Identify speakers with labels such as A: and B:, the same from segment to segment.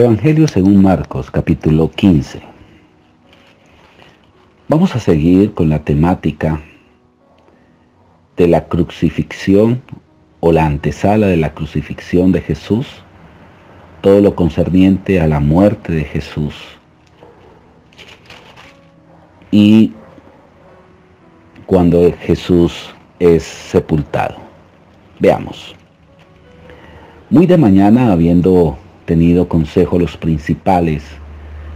A: Evangelio según Marcos, capítulo 15. Vamos a seguir con la temática de la crucifixión o la antesala de la crucifixión de Jesús, todo lo concerniente a la muerte de Jesús y cuando Jesús es sepultado. Veamos. Muy de mañana, habiendo tenido consejo los principales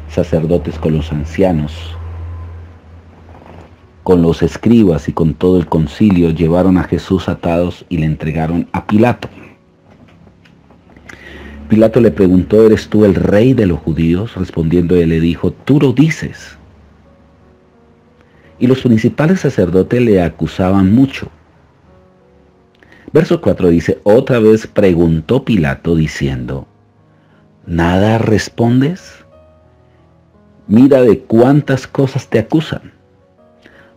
A: sacerdotes con los ancianos, con los escribas y con todo el concilio, llevaron a Jesús atados y le entregaron a Pilato. Pilato le preguntó: ¿eres tú el rey de los judíos? Respondiendo él le dijo: tú lo dices. Y los principales sacerdotes le acusaban mucho. Verso 4 dice: otra vez preguntó Pilato diciendo: ¿nada respondes? Mira de cuántas cosas te acusan.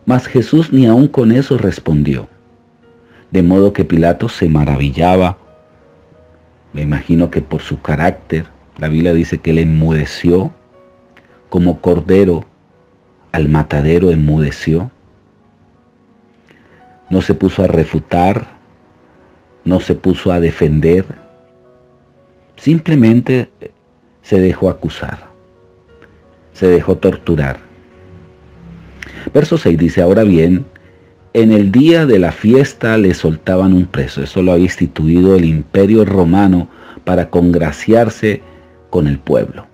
A: Mas Jesús ni aun con eso respondió. De modo que Pilato se maravillaba. Me imagino que por su carácter, la Biblia dice que él enmudeció, como cordero al matadero enmudeció. No se puso a refutar, no se puso a defender, simplemente se dejó acusar, se dejó torturar. Verso 6 dice: ahora bien, en el día de la fiesta le soltaban un preso. Eso lo había instituido el Imperio Romano para congraciarse con el pueblo.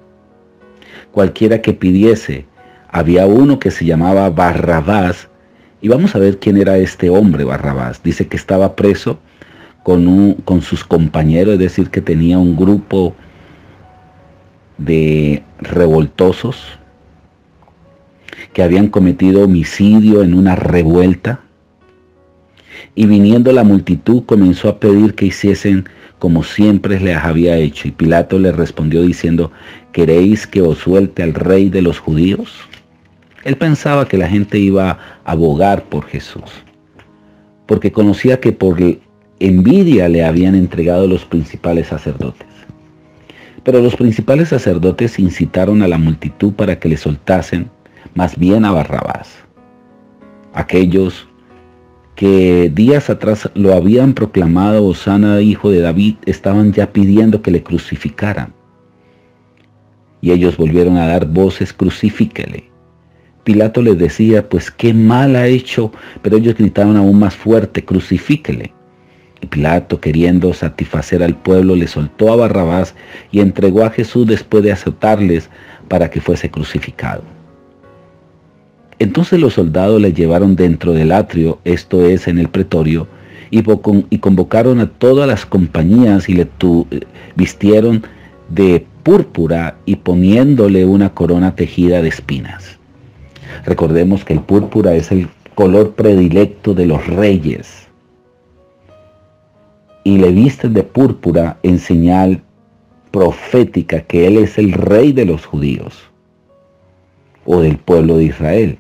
A: Cualquiera que pidiese, había uno que se llamaba Barrabás, y vamos a ver quién era este hombre Barrabás. Dice que estaba preso con sus compañeros, es decir, que tenía un grupo de revoltosos que habían cometido homicidio en una revuelta. Y viniendo la multitud comenzó a pedir que hiciesen como siempre les había hecho. Y Pilato le respondió diciendo: ¿queréis que os suelte al rey de los judíos? Él pensaba que la gente iba a abogar por Jesús, porque conocía que por envidia le habían entregado los principales sacerdotes. Pero los principales sacerdotes incitaron a la multitud para que le soltasen más bien a Barrabás. Aquellos que días atrás lo habían proclamado Hosana, hijo de David, estaban ya pidiendo que le crucificaran. Y ellos volvieron a dar voces: crucifíquele. Pilato les decía: pues qué mal ha hecho, pero ellos gritaron aún más fuerte: crucifíquele. Y Pilato, queriendo satisfacer al pueblo, le soltó a Barrabás y entregó a Jesús después de azotarles para que fuese crucificado. Entonces los soldados le llevaron dentro del atrio, esto es, en el pretorio, y convocaron a todas las compañías y le vistieron de púrpura y poniéndole una corona tejida de espinas. Recordemos que el púrpura es el color predilecto de los reyes. Y le visten de púrpura en señal profética que él es el rey de los judíos o del pueblo de Israel.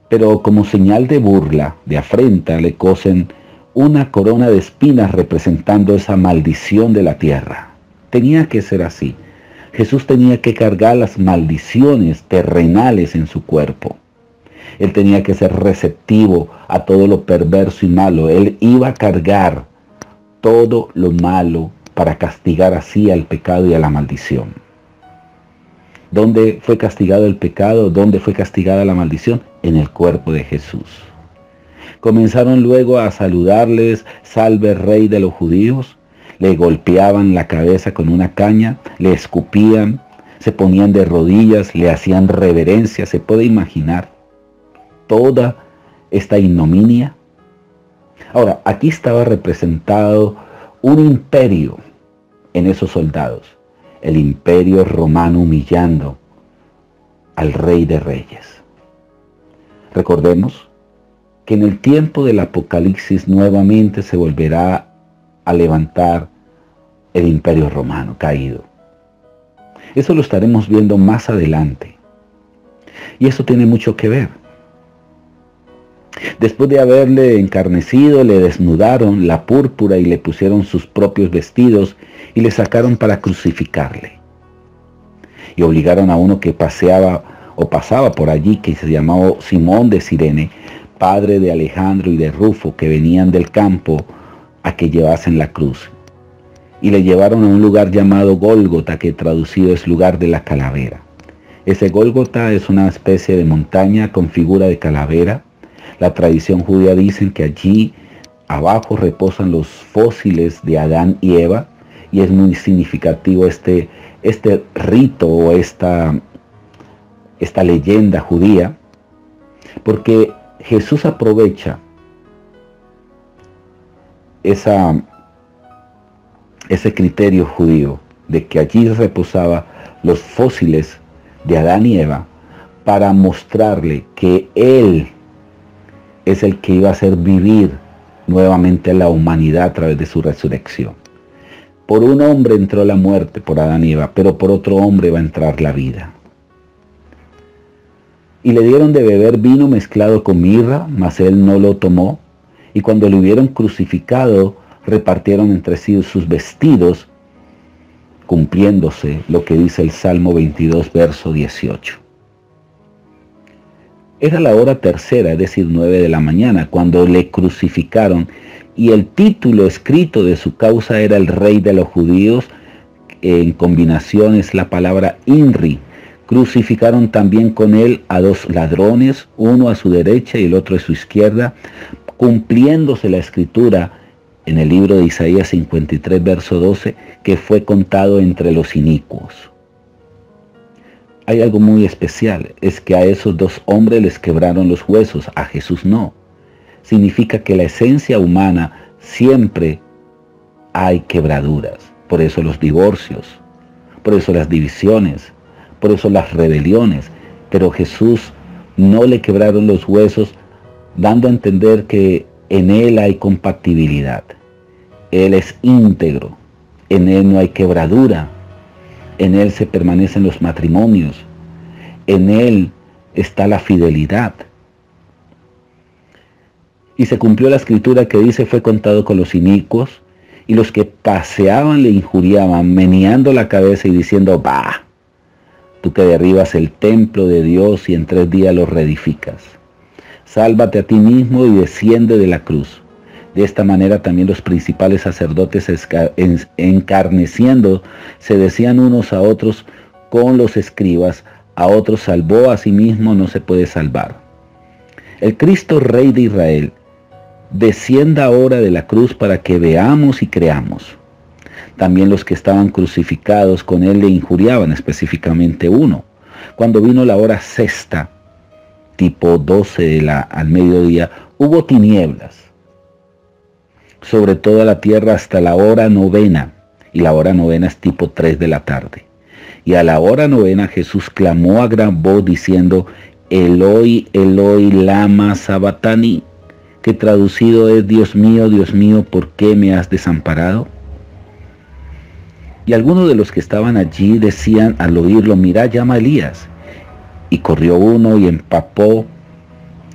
A: Pero como señal de burla, de afrenta, le cosen una corona de espinas representando esa maldición de la tierra. Tenía que ser así. Jesús tenía que cargar las maldiciones terrenales en su cuerpo. Él tenía que ser receptivo a todo lo perverso y malo. Él iba a cargar todo lo malo para castigar así al pecado y a la maldición. ¿Dónde fue castigado el pecado? ¿Dónde fue castigada la maldición? En el cuerpo de Jesús. Comenzaron luego a saludarles: salve rey de los judíos. Le golpeaban la cabeza con una caña, le escupían, se ponían de rodillas, le hacían reverencia. ¿Se puede imaginar toda esta ignominia? Ahora, aquí estaba representado un imperio en esos soldados. El imperio romano humillando al rey de reyes. Recordemos que en el tiempo del Apocalipsis nuevamente se volverá a levantar el imperio romano caído. Eso lo estaremos viendo más adelante. Y eso tiene mucho que ver. Después de haberle encarnecido, le desnudaron la púrpura y le pusieron sus propios vestidos y le sacaron para crucificarle. y obligaron a uno que pasaba por allí, que se llamaba Simón de Cirene, padre de Alejandro y de Rufo, que venían del campo, a que llevasen la cruz. Y le llevaron a un lugar llamado Gólgota, que traducido es lugar de la calavera. Ese Gólgota es una especie de montaña con figura de calavera. La tradición judía dice que allí abajo reposan los fósiles de Adán y Eva, y es muy significativo este rito o esta leyenda judía, porque Jesús aprovecha ese criterio judío de que allí reposaban los fósiles de Adán y Eva para mostrarle que Él es el que iba a hacer vivir nuevamente a la humanidad a través de su resurrección. Por un hombre entró la muerte, por Adán y Eva, pero por otro hombre va a entrar la vida. Y le dieron de beber vino mezclado con mirra, mas él no lo tomó. Y cuando lo hubieron crucificado, repartieron entre sí sus vestidos, cumpliéndose lo que dice el Salmo 22, verso 18. Era la hora tercera, es decir, 9 de la mañana, cuando le crucificaron, y el título escrito de su causa era el Rey de los Judíos. En combinación es la palabra INRI. Crucificaron también con él a 2 ladrones, uno a su derecha y el otro a su izquierda, cumpliéndose la escritura en el libro de Isaías 53, verso 12, que fue contado entre los inicuos. Hay algo muy especial, es que a esos 2 hombres les quebraron los huesos, a Jesús no. Significa que la esencia humana siempre hay quebraduras. Por eso los divorcios, por eso las divisiones, por eso las rebeliones. Pero Jesús no le quebraron los huesos, dando a entender que en Él hay compatibilidad. Él es íntegro, en Él no hay quebradura, en Él se permanecen los matrimonios, en Él está la fidelidad. Y se cumplió la escritura que dice: fue contado con los inicuos, y los que paseaban le injuriaban, meneando la cabeza y diciendo: bah, tú que derribas el templo de Dios y en 3 días lo reedificas. Sálvate a ti mismo y desciende de la cruz. De esta manera también los principales sacerdotes, encarneciendo, se decían unos a otros con los escribas: a otros salvó, a sí mismo no se puede salvar. El Cristo Rey de Israel descienda ahora de la cruz para que veamos y creamos. También los que estaban crucificados con él le injuriaban, específicamente uno. Cuando vino la hora sexta, tipo 12 al mediodía, hubo tinieblas sobre toda la tierra hasta la hora novena, y la hora novena es tipo 3 de la tarde. Y a la hora novena Jesús clamó a gran voz diciendo: Eloi, Eloi, lama sabactani, que traducido es: Dios mío, ¿por qué me has desamparado? Y algunos de los que estaban allí decían al oírlo: mira, llama a Elías. Y corrió uno y empapó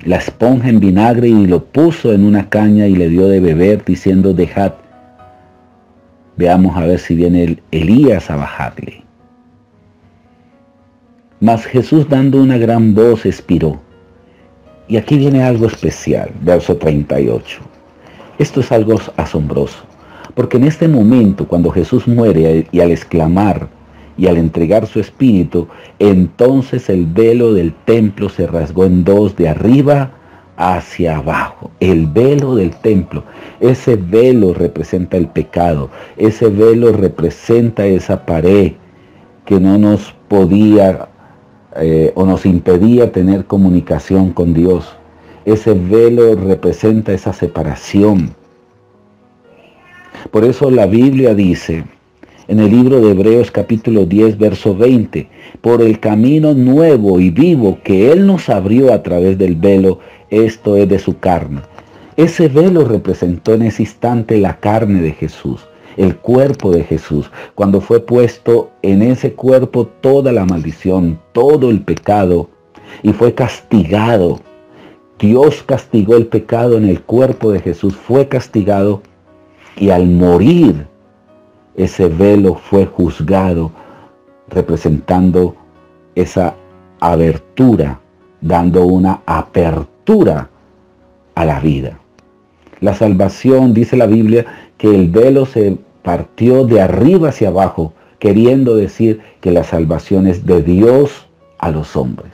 A: la esponja en vinagre y lo puso en una caña y le dio de beber, diciendo: dejad, veamos a ver si viene Elías a bajarle. Mas Jesús, dando una gran voz, expiró. Y aquí viene algo especial, verso 38. Esto es algo asombroso, porque en este momento, cuando Jesús muere y al exclamar y al entregar su espíritu, entonces el velo del templo se rasgó en 2 de arriba hacia abajo. El velo del templo, ese velo representa el pecado, ese velo representa esa pared que no nos podía o nos impedía tener comunicación con Dios. Ese velo representa esa separación. Por eso la Biblia dice en el libro de Hebreos capítulo 10, verso 20, por el camino nuevo y vivo que Él nos abrió a través del velo, esto es de su carne. Ese velo representó en ese instante la carne de Jesús, el cuerpo de Jesús, cuando fue puesto en ese cuerpo toda la maldición, todo el pecado, y fue castigado. Dios castigó el pecado en el cuerpo de Jesús, fue castigado, y al morir, ese velo fue juzgado, representando esa abertura, dando una apertura a la vida. La salvación, dice la Biblia, que el velo se partió de arriba hacia abajo, queriendo decir que la salvación es de Dios a los hombres.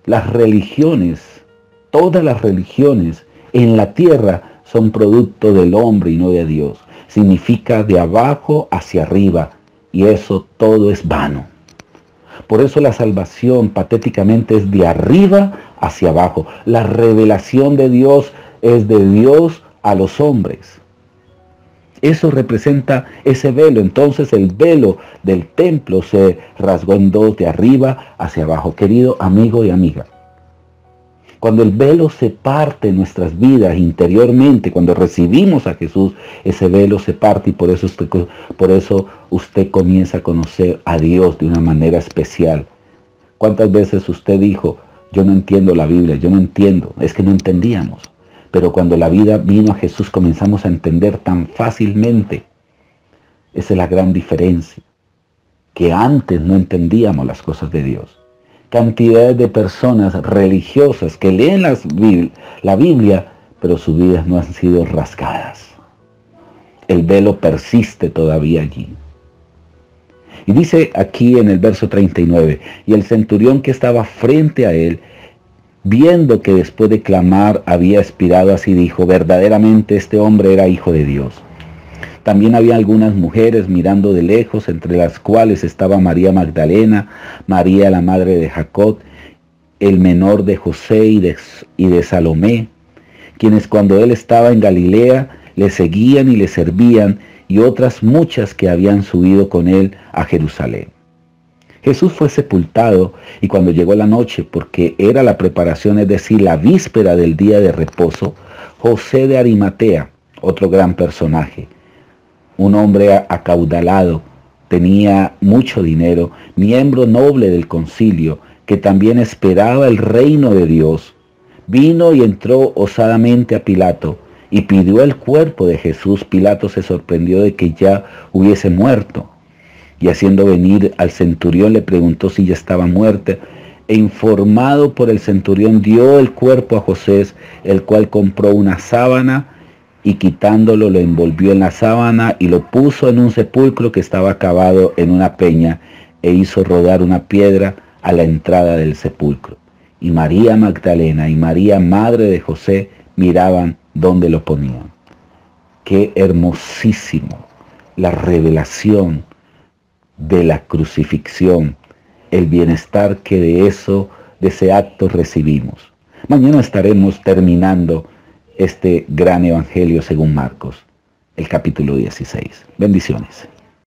A: Las religiones, todas las religiones en la tierra son producto del hombre y no de Dios. Significa de abajo hacia arriba, y eso todo es vano. Por eso la salvación patéticamente es de arriba hacia abajo. La revelación de Dios es de Dios a los hombres. Eso representa ese velo. Entonces el velo del templo se rasgó en dos, de arriba hacia abajo. Querido amigo y amiga, cuando el velo se parte en nuestras vidas interiormente, cuando recibimos a Jesús, ese velo se parte, y por eso usted comienza a conocer a Dios de una manera especial. ¿Cuántas veces usted dijo, yo no entiendo la Biblia, yo no entiendo? Es que no entendíamos. Pero cuando la vida vino a Jesús comenzamos a entender tan fácilmente. Esa es la gran diferencia, que antes no entendíamos las cosas de Dios. Cantidades de personas religiosas que leen la Biblia, pero sus vidas no han sido rasgadas. El velo persiste todavía allí. Y dice aquí en el verso 39, y el centurión que estaba frente a él, viendo que después de clamar había expirado, así dijo, verdaderamente este hombre era hijo de Dios. También había algunas mujeres mirando de lejos, entre las cuales estaba María Magdalena, María la madre de Jacob, el menor de José y de Salomé, quienes cuando él estaba en Galilea le seguían y le servían, y otras muchas que habían subido con él a Jerusalén. Jesús fue sepultado, y cuando llegó la noche, porque era la preparación, es decir, la víspera del día de reposo, José de Arimatea, otro gran personaje, un hombre acaudalado, tenía mucho dinero, miembro noble del concilio, que también esperaba el reino de Dios, vino y entró osadamente a Pilato, y pidió el cuerpo de Jesús. Pilato se sorprendió de que ya hubiese muerto, y haciendo venir al centurión le preguntó si ya estaba muerta, e informado por el centurión dio el cuerpo a José, el cual compró una sábana, y quitándolo lo envolvió en la sábana y lo puso en un sepulcro que estaba cavado en una peña, e hizo rodar una piedra a la entrada del sepulcro. Y María Magdalena y María, madre de José, miraban dónde lo ponían. Qué hermosísimo la revelación de la crucifixión, el bienestar que de ese acto recibimos. Mañana estaremos terminando este gran evangelio según Marcos, el capítulo 16. Bendiciones.